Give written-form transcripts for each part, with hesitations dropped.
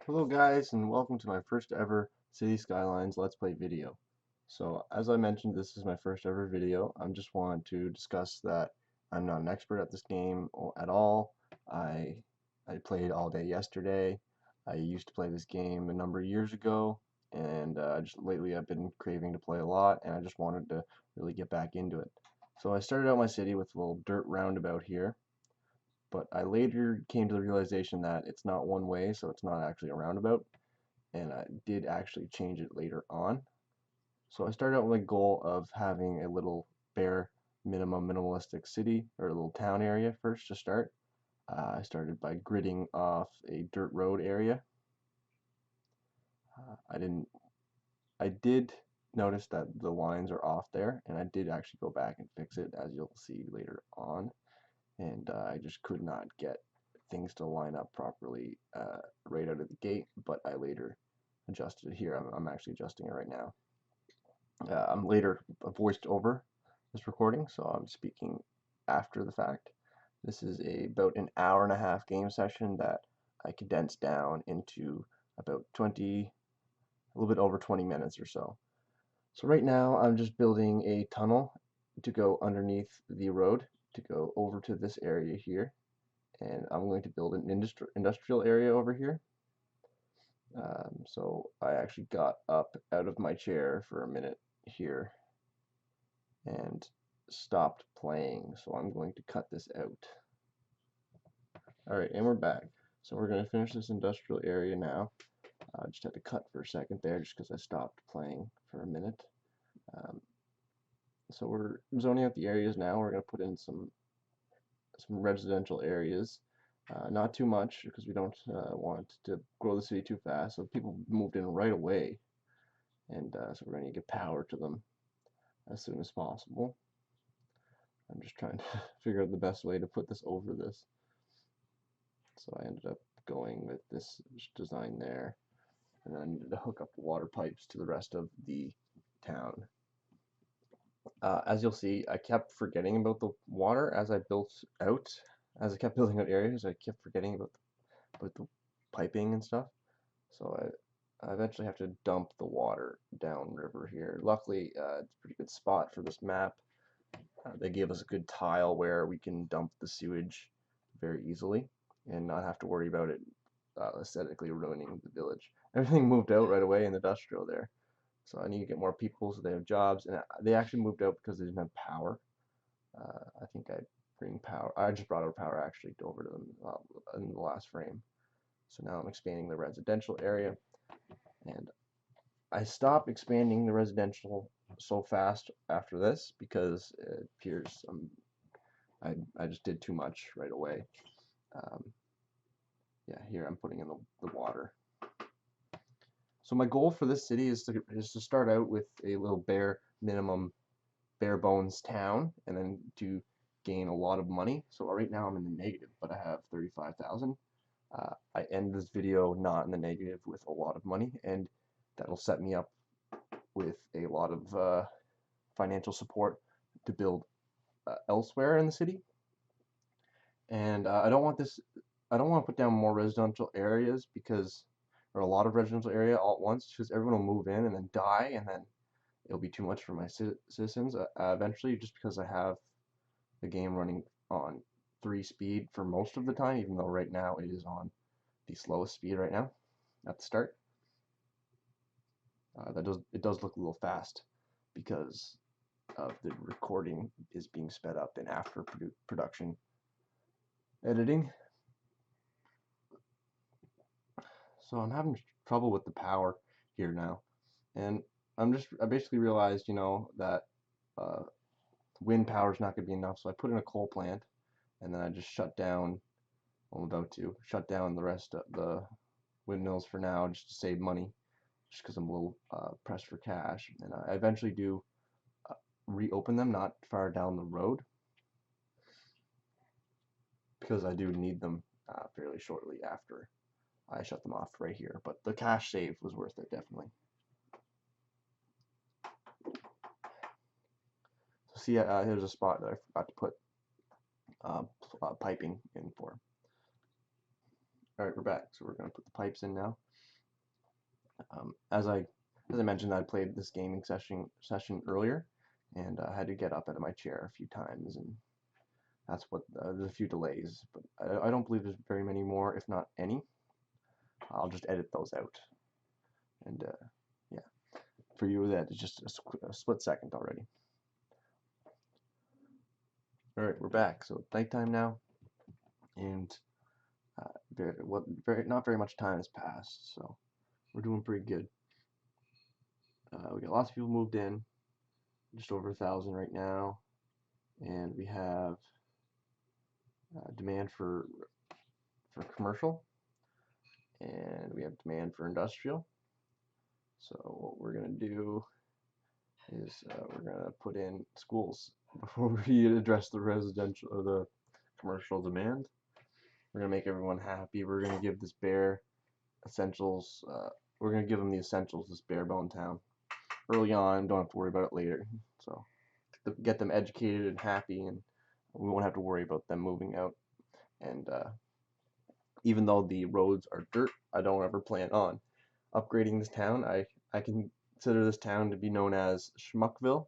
Hello guys, and welcome to my first ever Cities Skylines Let's Play video. So as I mentioned, this is my first ever video. I just wanted to discuss that I'm not an expert at this game at all. I played all day yesterday. I used to play this game a number of years ago, and just lately I've been craving to play a lot, and I just wanted to really get back into it. So I started out my city with a little dirt roundabout here, but I later came to the realization that it's not one way, so it's not actually a roundabout, and I did actually change it later on. So I started out with a goal of having a little bare minimalistic city or a little town area first to start. I started by gridding off a dirt road area. I didn't. I did notice that the lines are off there, and I did actually go back and fix it, as you'll see later on. And I just could not get things to line up properly right out of the gate, but I later adjusted it here. I'm actually adjusting it right now. I'm later voiced over this recording, so I'm speaking after the fact. This is about an hour and a half game session that I condensed down into about 20, a little bit over 20 minutes or so. So right now I'm just building a tunnel to go underneath the road to go over to this area here, and I'm going to build an industrial area over here. So I actually got up out of my chair for a minute here and stopped playing, so I'm going to cut this out. Alright, and we're back. So we're going to finish this industrial area now. I just had to cut for a second there just because I stopped playing for a minute. So we're zoning out the areas now. We're going to put in some residential areas. Not too much because we don't want to grow the city too fast. So people moved in right away, and so we're going to get power to them as soon as possible. I'm just trying to figure out the best way to put this over this. So I ended up going with this design there, and then I needed to hook up the water pipes to the rest of the town. As you'll see, I kept forgetting about the water as I built out. As I kept building out areas, I kept forgetting about the piping and stuff. So I eventually have to dump the water downriver here. Luckily, it's a pretty good spot for this map. They gave us a good tile where we can dump the sewage very easily and not have to worry about it aesthetically ruining the village. Everything moved out right away in the industrial there. So I need to get more people so they have jobs. And they actually moved out because they didn't have power. I think I bring power. I just brought our power actually over to them in the last frame. So now I'm expanding the residential area. And I stopped expanding the residential so fast after this because it appears I just did too much right away. Yeah, here I'm putting in the water. So my goal for this city is to start out with a little bare bones town, and then to gain a lot of money. So right now I'm in the negative, but I have 35,000. I end this video not in the negative with a lot of money, and that'll set me up with a lot of financial support to build elsewhere in the city. And I don't want to put down more residential areas or a lot of residential area all at once, because everyone will move in and then die, and then it'll be too much for my citizens. Eventually, just because I have the game running on 3 speed for most of the time, even though right now it is on the slowest speed right now at the start. It does look a little fast because of the recording is being sped up in after production editing. So I'm having trouble with the power here now, and I basically realized, that wind power is not going to be enough, so I put in a coal plant, and then I just shut down. I'm about to shut down the rest of the windmills for now, just to save money, just because I'm a little pressed for cash, and I eventually do reopen them not far down the road, because I do need them fairly shortly after I shut them off right here. But the cash save was worth it, definitely. So see, here's a spot that I forgot to put piping in for. All right, we're back. So we're gonna put the pipes in now. As I mentioned, I played this gaming session earlier, and I had to get up out of my chair a few times, and that's what there's a few delays. But I don't believe there's very many more, if not any. I'll just edit those out, and yeah, for you that is just a split second already. All right, we're back. So it's nighttime now, and not very much time has passed, so we're doing pretty good. We got lots of people moved in, just over 1,000 right now, and we have demand for commercial, and we have demand for industrial. So what we're gonna do is we're gonna put in schools before we address the residential or the commercial demand. We're gonna make everyone happy. We're gonna give this bear essentials. We're gonna give them the essentials. This bare bone town early on. Don't have to worry about it later. So get them educated and happy, and we won't have to worry about them moving out. And even though the roads are dirt, I don't ever plan on upgrading this town. I consider this town to be known as Schmuckville.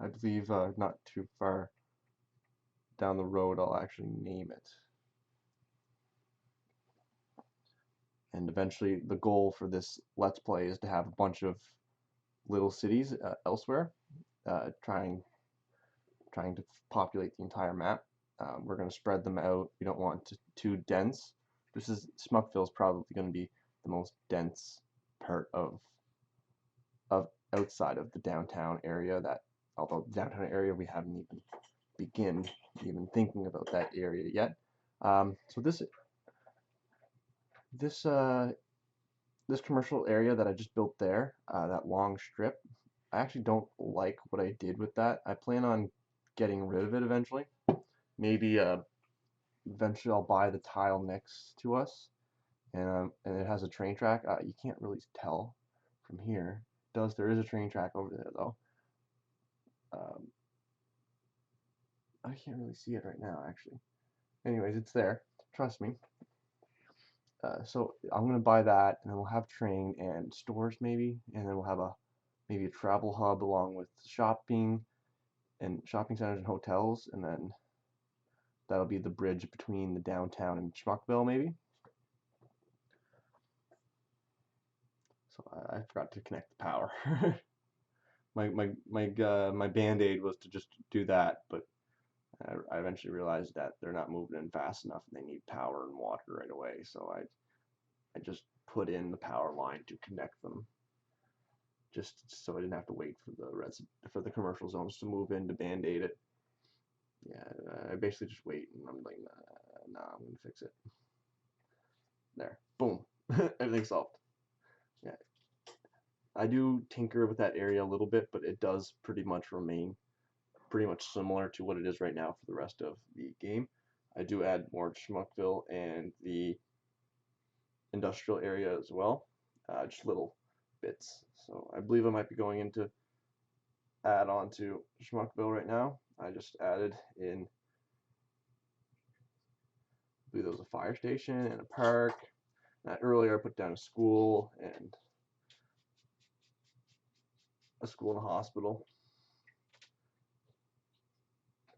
I believe not too far down the road I'll actually name it. And eventually the goal for this Let's Play is to have a bunch of little cities elsewhere, trying to populate the entire map. We're going to spread them out. We don't want too dense. Schmuckville is probably going to be the most dense part of outside of the downtown area. Although the downtown area we haven't even thinking about that area yet. So this commercial area that I just built there, that long strip, I actually don't like what I did with that. I plan on getting rid of it eventually. Maybe eventually I'll buy the tile next to us, and it has a train track. You can't really tell from here. There is a train track over there though. I can't really see it right now actually. Anyways, it's there. Trust me. So I'm gonna buy that, and then we'll have train and stores maybe, and then we'll have maybe a travel hub along with shopping centers and hotels, and then that'll be the bridge between the downtown and Schmuckville maybe. So I forgot to connect the power. my band-aid was to just do that, but I eventually realized that they're not moving in fast enough and they need power and water right away. So I just put in the power line to connect them, just so I didn't have to wait for the commercial zones to move in to band-aid it. Yeah, I basically just wait, and I'm like, nah, I'm gonna fix it. There, boom, everything's solved. Yeah, I do tinker with that area a little bit, but it does pretty much remain pretty much similar to what it is right now for the rest of the game. I do add more Schmuckville and the industrial area as well, just little bits. So I believe I might be going into add on to Schmuckville right now. I just added in, I believe there was a fire station and a park. Earlier I put down a school and a hospital.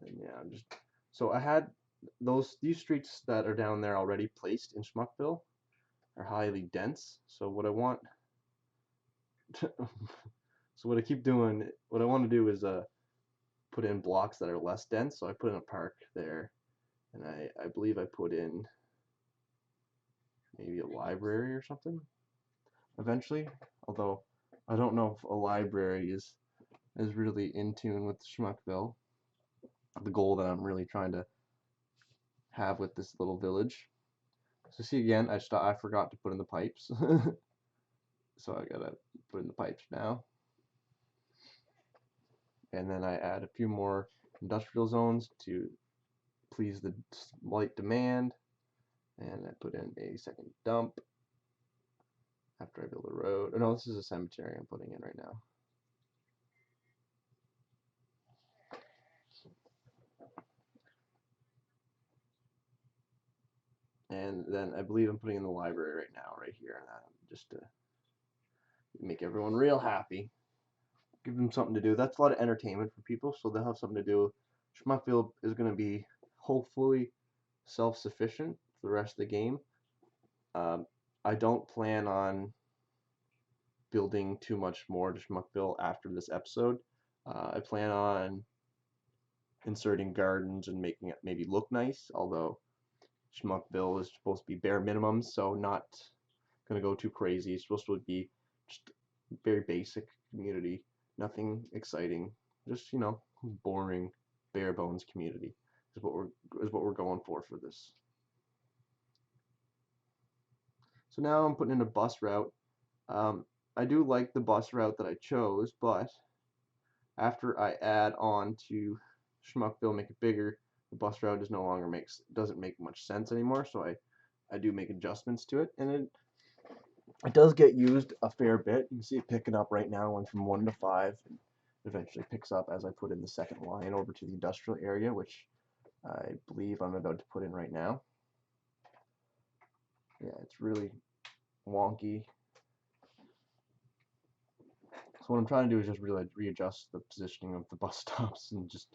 And yeah, so I had these streets that are down there already placed in Schmuckville are highly dense. So what I want so what I want to do is put in blocks that are less dense. So I put in a park there, and I believe I put in maybe a library or something eventually. Although I don't know if a library is really in tune with Schmuckville, the goal that I'm really trying to have with this little village. So see again, I forgot to put in the pipes. So I gotta put in the pipes now. And then I add a few more industrial zones to please the light demand. And I put in a second dump after I build a road. Oh no, this is a cemetery I'm putting in right now. And then I believe I'm putting in the library right now, right here, just to make everyone real happy. Give them something to do. That's a lot of entertainment for people, so they'll have something to do. Schmuckville is going to be hopefully self-sufficient for the rest of the game. I don't plan on building too much more to Schmuckville after this episode. I plan on inserting gardens and making it maybe look nice, although Schmuckville is supposed to be bare minimums, so not going to go too crazy. It's supposed to be just very basic community, nothing exciting, just, you know, boring, bare bones community is what we're going for this. So now I'm putting in a bus route. I do like the bus route that I chose, but after I add on to Schmuckville, make it bigger, the bus route doesn't make much sense anymore. So I do make adjustments to it, and it does get used a fair bit. You can see it picking up right now, went from 1 to 5, and eventually picks up as I put in the second line over to the industrial area, which I believe I'm about to put in right now. Yeah, it's really wonky. So what I'm trying to do is just really readjust the positioning of the bus stops and just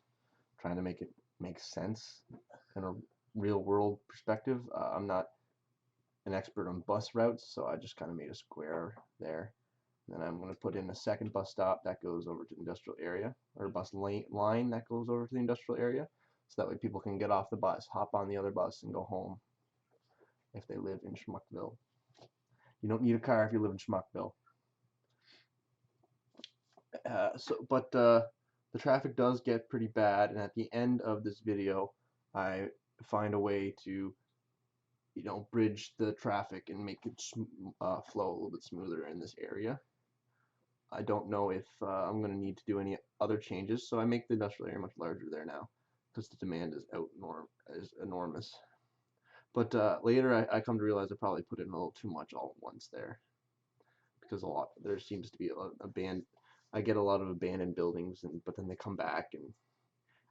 trying to make it make sense in a real world perspective. I'm not an expert on bus routes, so I just kind of made a square there. Then I'm going to put in a second bus stop that goes over to the industrial area, or a bus line that goes over to the industrial area, so that way people can get off the bus, hop on the other bus, and go home if they live in Schmuckville. You don't need a car if you live in Schmuckville. But the traffic does get pretty bad, and at the end of this video, I find a way to, you know, bridge the traffic and make it flow a little bit smoother in this area. I don't know if I'm going to need to do any other changes, so I make the industrial area much larger there now because the demand is enormous. But later I come to realize I probably put in a little too much all at once there, because there seems to be I get a lot of abandoned buildings, but then they come back, and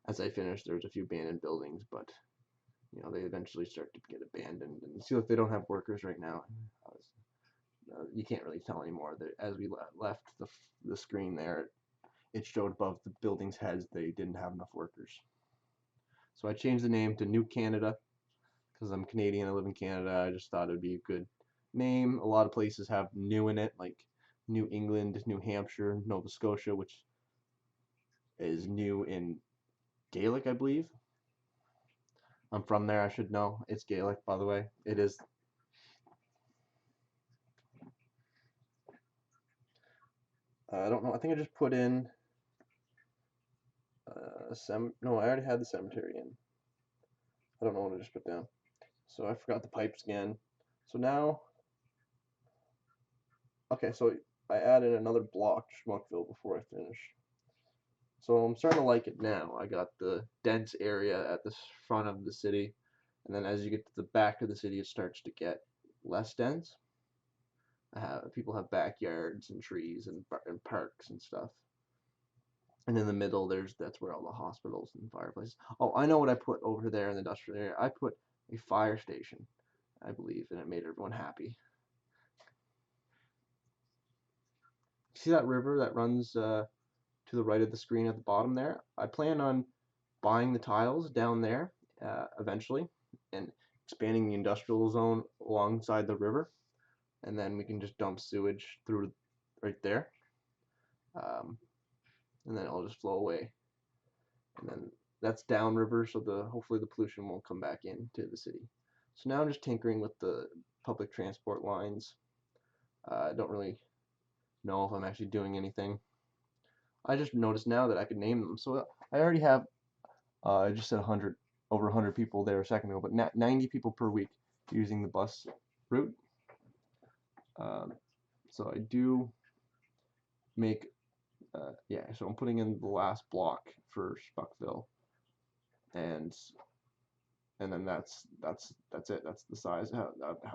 as I finish, there's a few abandoned buildings, but you know, they eventually start to get abandoned, and see, like, they don't have workers right now. You can't really tell anymore. As we left the screen there, it showed above the buildings' heads they didn't have enough workers. So I changed the name to New Canada because I'm Canadian. I live in Canada. I just thought it would be a good name. A lot of places have new in it, like New England, New Hampshire, Nova Scotia, which is new in Gaelic, I believe. I'm from there, I should know. It's Gaelic, by the way. It is. I don't know. I think I just put in no, I already had the cemetery in. I don't know what I just put down. So I forgot the pipes again. So now, okay, so I added another block to Schmuckville before I finish. So I'm starting to like it now. I got the dense area at the front of the city, and then as you get to the back of the city, it starts to get less dense. People have backyards and trees and parks and stuff. And in the middle, that's where all the hospitals and fireplaces. Oh, I know what I put over there in the industrial area. I put a fire station, I believe, and it made everyone happy. See that river that runs to the right of the screen at the bottom there? I plan on buying the tiles down there eventually and expanding the industrial zone alongside the river, and then we can just dump sewage through right there, and then it'll just flow away. And then that's downriver, so hopefully the pollution won't come back into the city. So now I'm just tinkering with the public transport lines. I don't really know if I'm actually doing anything. I just noticed now that I could name them. So I already have, I just said over 100 people there a second ago, but 90 people per week using the bus route. So I do make, yeah, so I'm putting in the last block for Spuckville, and then that's it. That's the size how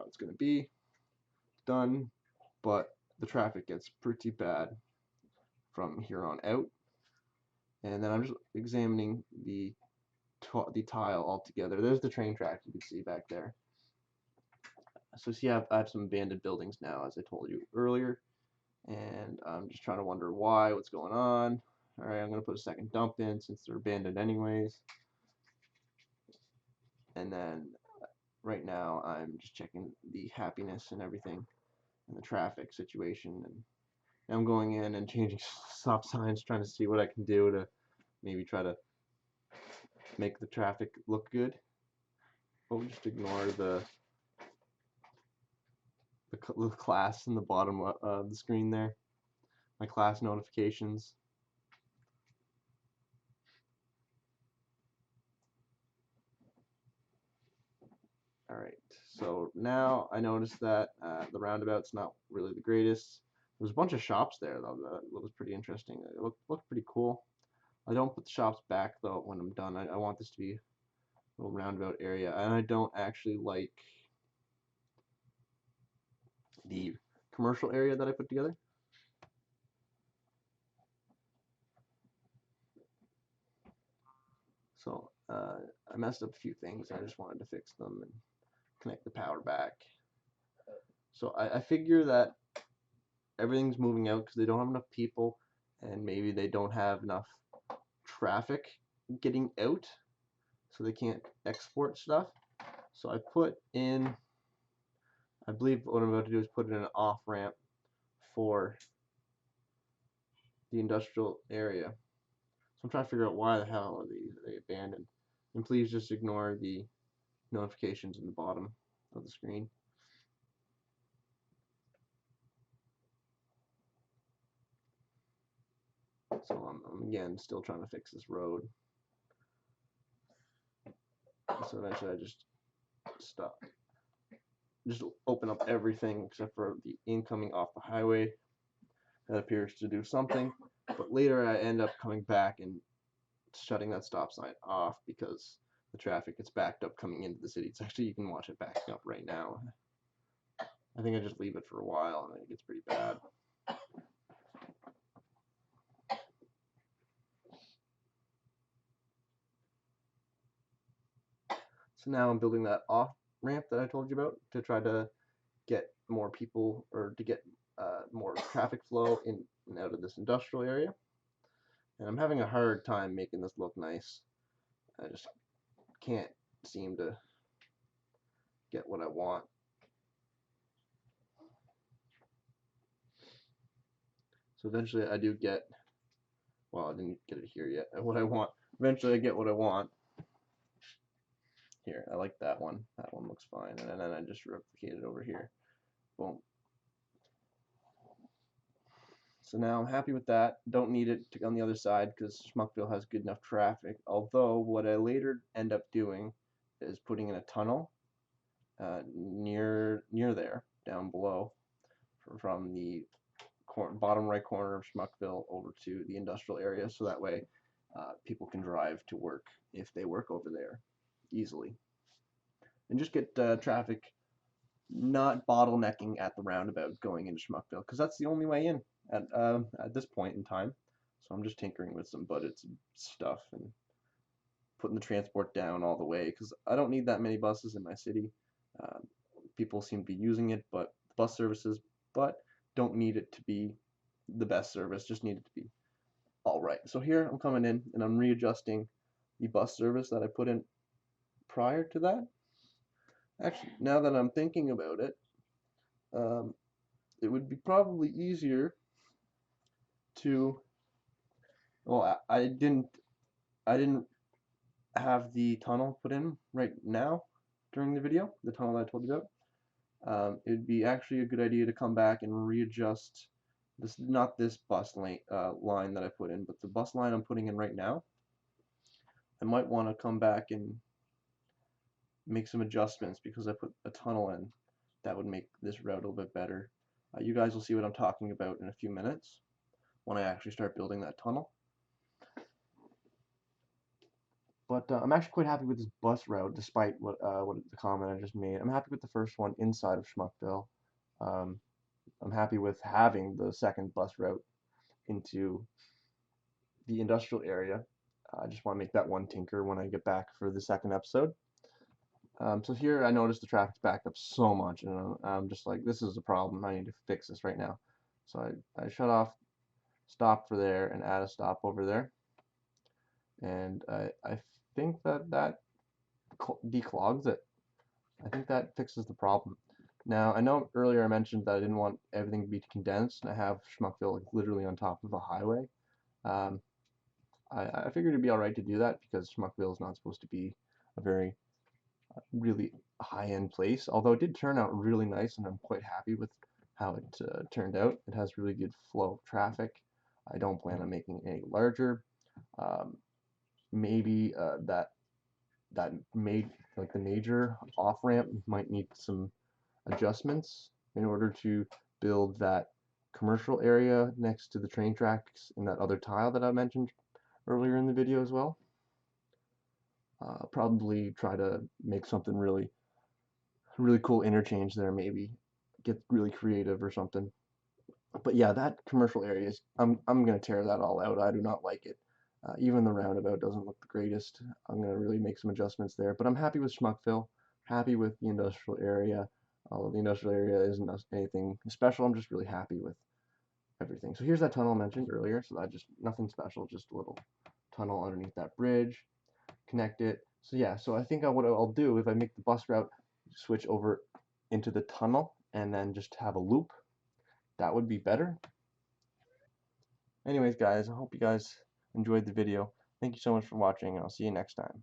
it's going to be done. But the traffic gets pretty bad from here on out, and then I'm just examining the tile altogether. There's the train tracks you can see back there. So see, I have some abandoned buildings now, as I told you earlier, and I'm just trying to wonder why, what's going on. All right, I'm going to put a second dump in since they're abandoned anyways. And then right now I'm just checking the happiness and everything and the traffic situation, and I'm going in and changing stop signs, trying to see what I can do to maybe try to make the traffic look good. We'll just ignore the class in the bottom of the screen there, my class notifications. Alright, so now I noticed that the roundabout's not really the greatest. There's a bunch of shops there though that was pretty interesting. It looked pretty cool. I don't put the shops back though when I'm done. I want this to be a little roundabout area, and I don't actually like the commercial area that I put together. So I messed up a few things. I just wanted to fix them and connect the power back. So I figure that everything's moving out because they don't have enough people, and maybe they don't have enough traffic getting out, so they can't export stuff. So I put in, I believe what I'm about to do is put in an off ramp for the industrial area. So I'm trying to figure out why the hell are they abandoned. And please just ignore the notifications in the bottom of the screen. So I'm again still trying to fix this road. So eventually I just stop. Just open up everything except for the incoming off the highway. That appears to do something. But later I end up coming back and shutting that stop sign off because the traffic gets backed up coming into the city. It's actually, you can watch it backing up right now. I think I just leave it for a while and then it gets pretty bad. So now I'm building that off ramp that I told you about to try to get more people, or to get more traffic flow in and out of this industrial area. And I'm having a hard time making this look nice. I just can't seem to get what I want. So eventually I do get, well, I didn't get it here yet, what I want. Eventually I get what I want. Here, I like that one. That one looks fine. And then I just replicate it over here. Boom. So now I'm happy with that. Don't need it on the other side because Schmuckville has good enough traffic. Although what I later end up doing is putting in a tunnel near there, down below, from the bottom right corner of Schmuckville over to the industrial area, so that way people can drive to work if they work over there easily. And just get traffic not bottlenecking at the roundabout going into Schmuckville, because that's the only way in at this point in time. So I'm just tinkering with some buddits and stuff and putting the transport down all the way, because I don't need that many buses in my city. People seem to be using it, but bus services, but don't need it to be the best service, just need it to be alright. So here I'm coming in and I'm readjusting the bus service that I put in prior to that. Actually, now that I'm thinking about it, it would be probably easier to, well, I didn't have the tunnel put in right now during the video, the tunnel that I told you about. It would be actually a good idea to come back and readjust this, not this bus line that I put in, but the bus line I'm putting in right now. I might want to come back and make some adjustments because I put a tunnel in. That would make this route a little bit better. You guys will see what I'm talking about in a few minutes when I actually start building that tunnel. But I'm actually quite happy with this bus route, despite what the comment I just made. I'm happy with the first one inside of Schmuckville. I'm happy with having the second bus route into the industrial area. I just want to make that one tinker when I get back for the second episode. So here I noticed the traffic's backed up so much, and I'm just like, this is a problem. I need to fix this right now. So I shut off stop for there and add a stop over there, and I think that declogs it. I think that fixes the problem. Now, I know earlier I mentioned that I didn't want everything to be condensed, and I have Schmuckville like literally on top of a highway. Um, I figured it'd be alright to do that because Schmuckville is not supposed to be a very really high-end place, although it did turn out really nice, and I'm quite happy with how it turned out. It has really good flow of traffic. I don't plan on making it any larger. Um, maybe that made like the major off ramp might need some adjustments in order to build that commercial area next to the train tracks and that other tile that I mentioned earlier in the video as well. Probably try to make something really cool interchange there, maybe get really creative or something. But yeah, that commercial area is, I'm gonna tear that all out. I do not like it. Even the roundabout doesn't look the greatest. I'm gonna really make some adjustments there. But I'm happy with Schmuckville, happy with the industrial area. Although the industrial area isn't anything special, I'm just really happy with everything. So here's that tunnel I mentioned earlier. So I just nothing special, just a little tunnel underneath that bridge, connect it. So yeah, so I think what I'll do if I make the bus route switch over into the tunnel and then just have a loop, that would be better. Anyways, guys, I hope you guys enjoyed the video. Thank you so much for watching, and I'll see you next time.